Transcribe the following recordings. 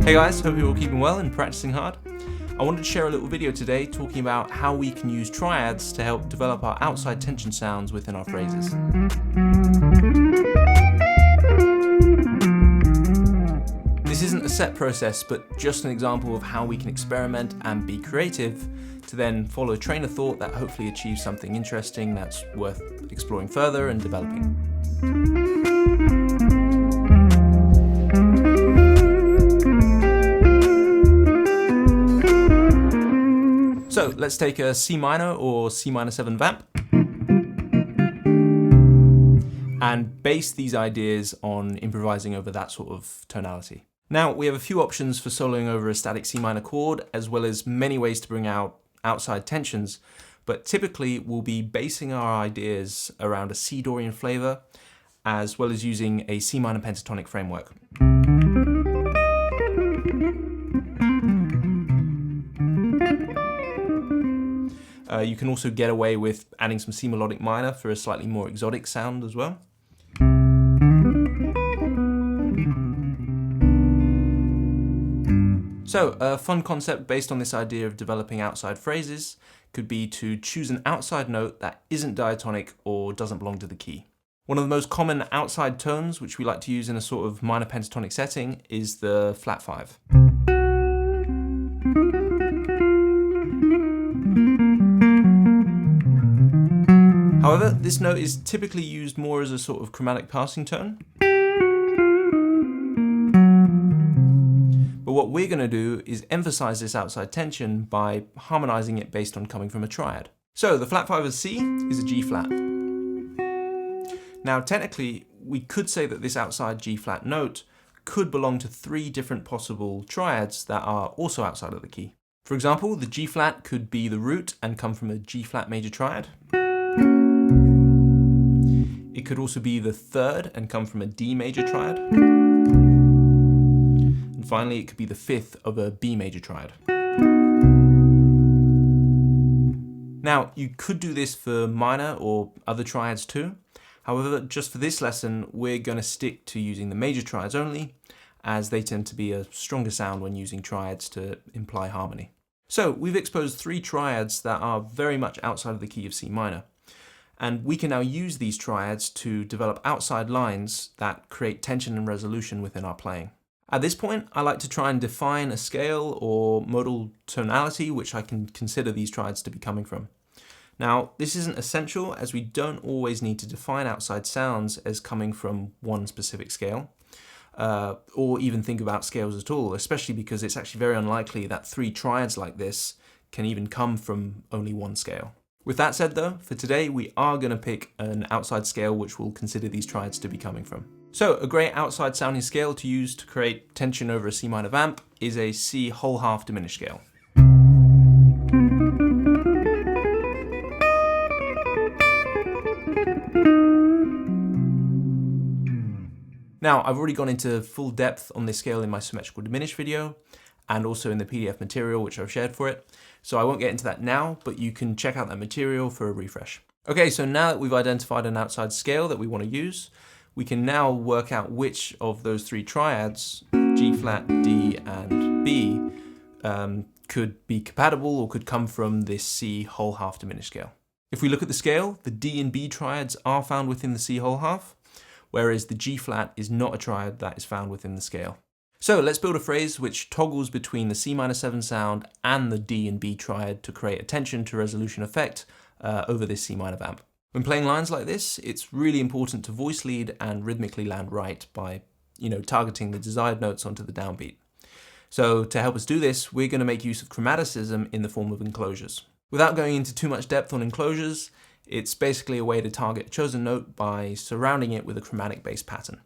Hey guys, hope you're all keeping well and practicing hard. I wanted to share a little video today talking about how we can use triads to help develop our outside tension sounds within our phrases. This isn't a set process, but just an example of how we can experiment and be creative to then follow a train of thought that hopefully achieves something interesting that's worth exploring further and developing. So let's take a C minor or C minor 7 vamp and base these ideas on improvising over that sort of tonality. Now we have a few options for soloing over a static C minor chord, as well as many ways to bring out outside tensions, but typically we'll be basing our ideas around a C Dorian flavor, as well as using a C minor pentatonic framework. You can also get away with adding some C melodic minor for a slightly more exotic sound as well. So a fun concept based on this idea of developing outside phrases could be to choose an outside note that isn't diatonic or doesn't belong to the key. One of the most common outside tones which we like to use in a sort of minor pentatonic setting is the flat 5. However, this note is typically used more as a sort of chromatic passing tone. But what we're going to do is emphasize this outside tension by harmonizing it based on coming from a triad. So the flat 5 of C is a G flat. Now technically, we could say that this outside G flat note could belong to 3 different possible triads that are also outside of the key. For example, the G flat could be the root and come from a G flat major triad. It could also be the 3rd and come from a D major triad. And finally, it could be the 5th of a B major triad. Now, you could do this for minor or other triads too. However, just for this lesson, we're going to stick to using the major triads only, as they tend to be a stronger sound when using triads to imply harmony. So we've exposed 3 triads that are very much outside of the key of C minor. And we can now use these triads to develop outside lines that create tension and resolution within our playing. At this point, I like to try and define a scale or modal tonality which I can consider these triads to be coming from. Now, this isn't essential, as we don't always need to define outside sounds as coming from one specific scale, or even think about scales at all, especially because it's actually very unlikely that 3 triads like this can even come from only one scale. With that said though, for today we are going to pick an outside scale which we'll consider these triads to be coming from. So a great outside sounding scale to use to create tension over a C minor vamp is a C whole-half diminished scale. Now, I've already gone into full depth on this scale in my symmetrical diminished video, and also in the PDF material which I've shared for it. So I won't get into that now, but you can check out that material for a refresh. Okay, so now that we've identified an outside scale that we want to use, we can now work out which of those 3 triads, G flat, D, and B, could be compatible or could come from this C whole-half diminished scale. If we look at the scale, the D and B triads are found within the C whole-half, whereas the G flat is not a triad that is found within the scale. So let's build a phrase which toggles between the C minor 7 sound and the D and B triad to create a tension to resolution effect over this C minor vamp. When playing lines like this, it's really important to voice lead and rhythmically land right by, targeting the desired notes onto the downbeat. So to help us do this, we're going to make use of chromaticism in the form of enclosures. Without going into too much depth on enclosures, it's basically a way to target a chosen note by surrounding it with a chromatic-based pattern.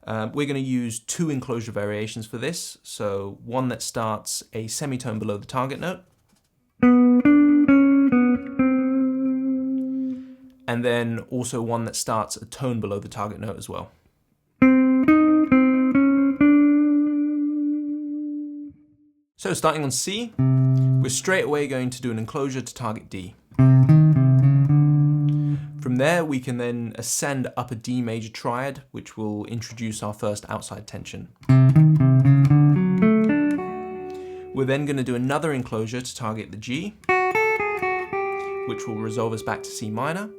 We're going to use 2 enclosure variations for this, so one that starts a semitone below the target note, and then also one that starts a tone below the target note as well. So starting on C, we're straight away going to do an enclosure to target D. From there, we can then ascend up a D major triad, which will introduce our first outside tension. We're then going to do another enclosure to target the G, which will resolve us back to C minor.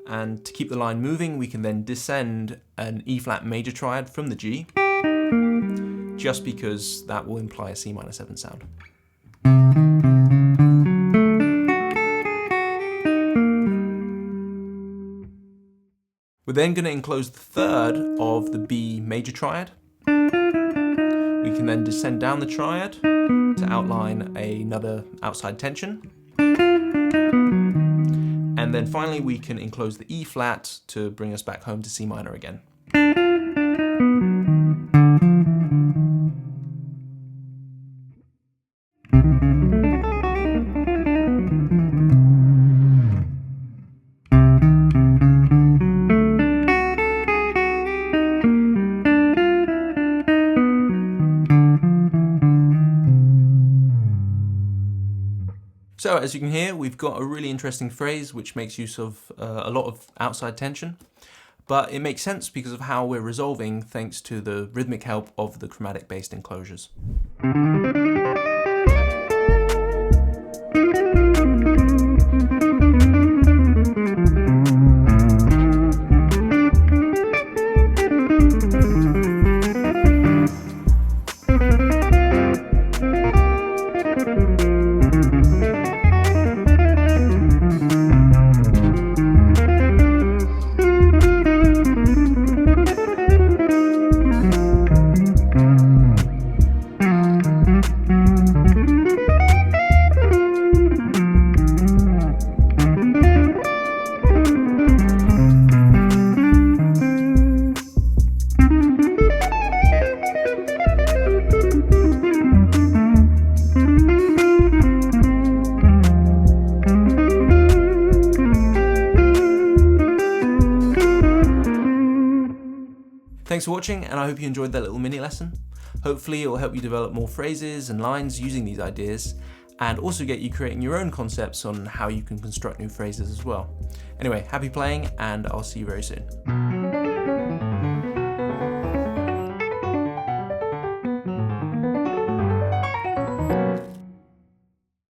And to keep the line moving, we can then descend an E flat major triad from the G, just because that will imply a C minor 7 sound. We're then going to enclose the third of the B major triad. We can then descend down the triad to outline another outside tension. And then finally we can enclose the E flat to bring us back home to C minor again. So as you can hear, we've got a really interesting phrase which makes use of a lot of outside tension, but it makes sense because of how we're resolving thanks to the rhythmic help of the chromatic-based enclosures. Thanks for watching, and I hope you enjoyed that little mini lesson. Hopefully it will help you develop more phrases and lines using these ideas, and also get you creating your own concepts on how you can construct new phrases as well. Anyway, happy playing, and I'll see you very soon.